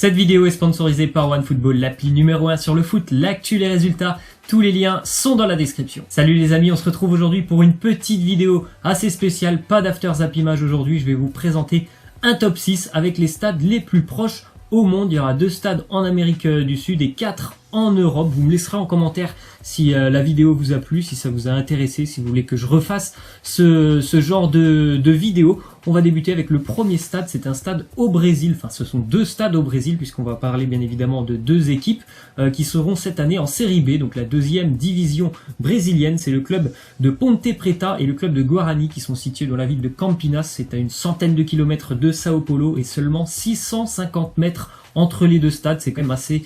Cette vidéo est sponsorisée par OneFootball, l'appli numéro 1 sur le foot, l'actu, les résultats, tous les liens sont dans la description. Salut les amis, on se retrouve aujourd'hui pour une petite vidéo assez spéciale, pas d'after zap image aujourd'hui, je vais vous présenter un top 6 avec les stades les plus proches au monde. Il y aura 2 stades en Amérique du Sud et 4 en Europe. Vous me laisserez en commentaire si la vidéo vous a plu, si ça vous a intéressé, si vous voulez que je refasse ce genre de vidéo. On va débuter avec le premier stade, c'est un stade au Brésil, enfin ce sont 2 stades au Brésil puisqu'on va parler bien évidemment de 2 équipes qui seront cette année en Série B, donc la 2e division brésilienne. C'est le club de Ponte Preta et le club de Guarani qui sont situés dans la ville de Campinas. C'est à une centaine de kilomètres de Sao Paulo et seulement 650 mètres entre les 2 stades. C'est quand même assez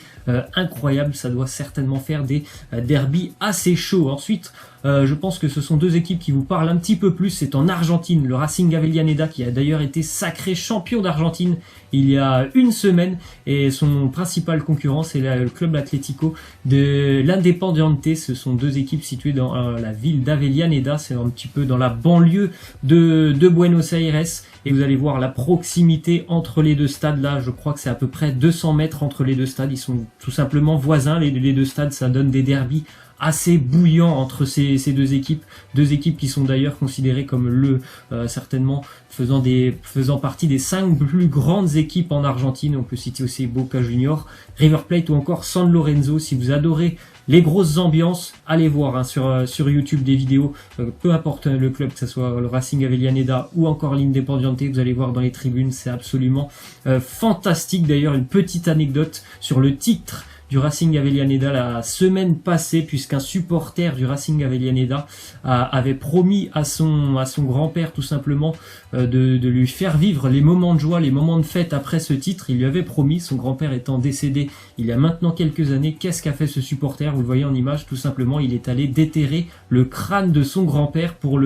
incroyable, ça doit certainement faire des derbies assez chauds. Ensuite, je pense que ce sont 2 équipes qui vous parlent un petit peu plus. C'est en Argentine, le Racing Avellaneda qui a d'ailleurs été sacré champion d'Argentine il y a une semaine, et son principal concurrent c'est le club Atlético de l'Independiente. Ce sont 2 équipes situées dans la ville d'Avellaneda, c'est un petit peu dans la banlieue de Buenos Aires, et vous allez voir la proximité entre les 2 stades. Là je crois que c'est à peu près 200 mètres entre les 2 stades, ils sont tout simplement voisins les 2 stades. Ça donne des derbys assez bouillants entre ces 2 équipes, 2 équipes qui sont d'ailleurs considérées comme certainement faisant partie des 5 plus grandes équipes en Argentine. On peut citer aussi Boca Juniors, River Plate ou encore San Lorenzo. Si vous adorez les grosses ambiances, allez voir sur YouTube des vidéos, peu importe le club, que ce soit le Racing Avellaneda ou encore l'Independiente, vous allez voir dans les tribunes, c'est absolument fantastique. D'ailleurs, une petite anecdote sur le titre du Racing Avellaneda la semaine passée, puisqu'un supporter du Racing Avellaneda avait promis à son grand-père tout simplement de lui faire vivre les moments de joie, les moments de fête après ce titre. Il lui avait promis, son grand-père étant décédé il y a maintenant quelques années. Qu'est-ce qu'a fait ce supporter? Vous le voyez en image, tout simplement il est allé déterrer le crâne de son grand-père pour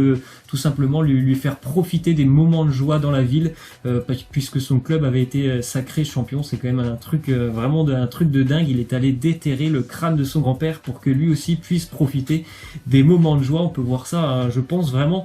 tout simplement lui faire profiter des moments de joie dans la ville, puisque son club avait été sacré champion. C'est quand même un truc vraiment un truc de dingue. Il est allé déterrer le crâne de son grand-père pour que lui aussi puisse profiter des moments de joie. On peut voir ça, je pense vraiment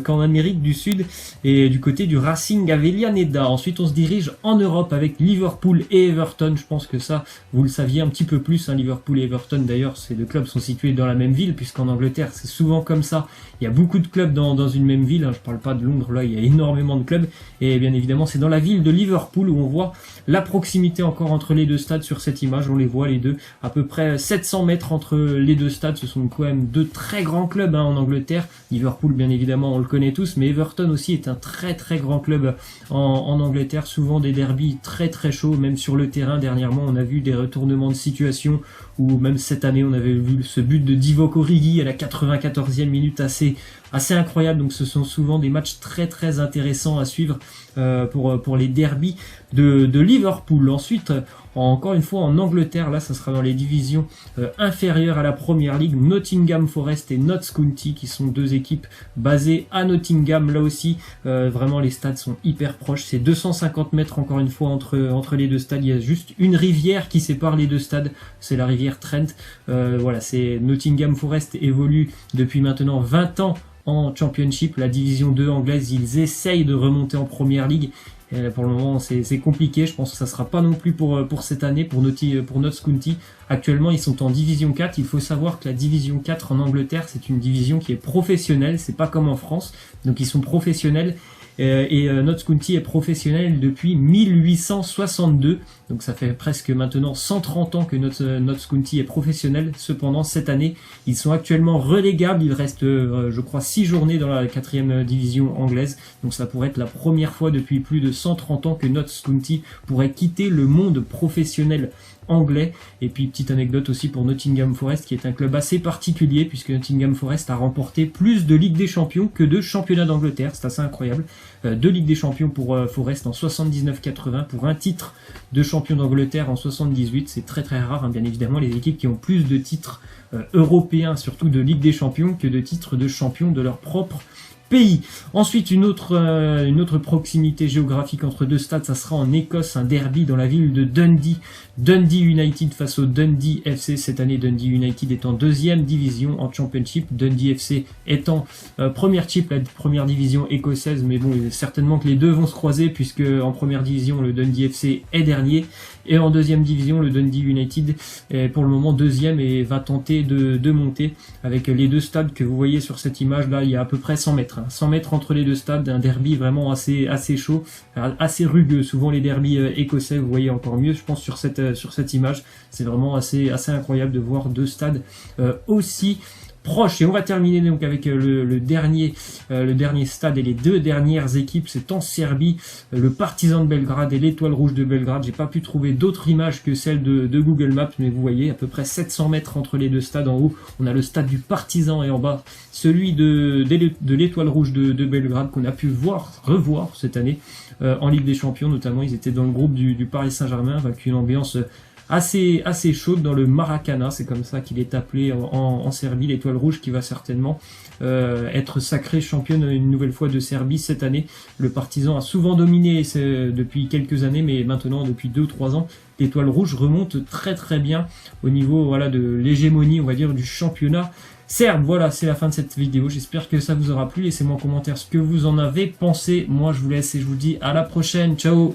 qu'en Amérique du Sud et du côté du Racing Avellaneda. Ensuite on se dirige en Europe avec Liverpool et Everton. Je pense que ça vous le saviez un petit peu plus, hein. Liverpool et Everton d'ailleurs, ces 2 clubs sont situés dans la même ville, puisqu'en Angleterre c'est souvent comme ça, il y a beaucoup de clubs dans une même ville, hein. Je parle pas de Londres, là il y a énormément de clubs, et bien évidemment c'est dans la ville de Liverpool où on voit la proximité encore entre les 2 stades. Sur cette image on les voit les deux, à peu près 700 mètres entre les 2 stades. Ce sont quand même 2 très grands clubs, hein, en Angleterre. Liverpool bien évidemment on le connaît tous, mais Everton aussi est un très très grand club en Angleterre, souvent des derbies très très chauds, même sur le terrain. Dernièrement on a vu des retournements de situation, ou même cette année on avait vu ce but de Divock Origi à la 94e minute assez incroyable. Donc ce sont souvent des matchs très très intéressants à suivre pour les derbies de Liverpool. Ensuite, encore une fois en Angleterre, là ça sera dans les divisions inférieures à la Premier League, Nottingham Forest et Notts County qui sont 2 équipes basées à Nottingham. Là aussi vraiment les stades sont hyper proches, c'est 250 mètres encore une fois entre les 2 stades. Il y a juste une rivière qui sépare les 2 stades, c'est la rivière Trent. Voilà, c'est Nottingham Forest évolue depuis maintenant 20 ans en Championship, la division 2 anglaise. Ils essayent de remonter en Premier League. Pour le moment c'est compliqué, je pense que ça sera pas non plus pour cette année pour Notts County. Actuellement ils sont en division 4. Il faut savoir que la division 4 en Angleterre c'est une division qui est professionnelle, c'est pas comme en France, donc ils sont professionnels. Et Notts County est professionnel depuis 1862, donc ça fait presque maintenant 130 ans que Notts County est professionnel. Cependant cette année ils sont actuellement relégables, il reste je crois 6 journées dans la 4e division anglaise, donc ça pourrait être la première fois depuis plus de 130 ans que Notts County pourrait quitter le monde professionnel anglais. Et puis petite anecdote aussi pour Nottingham Forest qui est un club assez particulier, puisque Nottingham Forest a remporté plus de Ligue des Champions que de championnat d'Angleterre. C'est assez incroyable, 2 Ligue des Champions pour Forest en 79-80 pour un titre de champion d'Angleterre en 78. C'est très très rare, hein. Bien évidemment les équipes qui ont plus de titres européens, surtout de Ligue des Champions, que de titres de champion de leur propre pays. Ensuite, une autre proximité géographique entre deux stades, ça sera en Écosse, un derby dans la ville de Dundee. Dundee United face au Dundee FC. Cette année, Dundee United est en deuxième division en Championship. Dundee FC étant première division écossaise, mais bon, certainement que les deux vont se croiser puisque en première division, le Dundee FC est dernier et en deuxième division, le Dundee United est pour le moment deuxième et va tenter de monter avec les deux stades que vous voyez sur cette image là. Il y a à peu près 100 mètres, 100 mètres entre les deux stades, un derby vraiment assez chaud, assez rugueux. Souvent les derbys écossais, vous voyez encore mieux, je pense sur cette image, c'est vraiment assez incroyable de voir deux stades aussi proche. Et on va terminer donc avec le dernier stade et les deux dernières équipes. C'est en Serbie, le Partizan de Belgrade et l'Étoile Rouge de Belgrade. J'ai pas pu trouver d'autres images que celle de Google Maps, mais vous voyez à peu près 700 mètres entre les deux stades. En haut, on a le stade du Partizan et en bas, celui de l'Étoile Rouge de Belgrade qu'on a pu revoir cette année en Ligue des Champions notamment. Ils étaient dans le groupe du Paris Saint-Germain avec une ambiance assez chaude dans le Maracana, c'est comme ça qu'il est appelé en Serbie, l'Étoile Rouge qui va certainement être sacrée championne une nouvelle fois de Serbie cette année. Le Partizan a souvent dominé depuis quelques années, mais maintenant depuis 2 ou 3 ans, l'Étoile Rouge remonte très bien au niveau de l'hégémonie, on va dire, du championnat serbe. Voilà, c'est la fin de cette vidéo, j'espère que ça vous aura plu. Laissez-moi en commentaire ce que vous en avez pensé. Moi je vous laisse et je vous dis à la prochaine, ciao.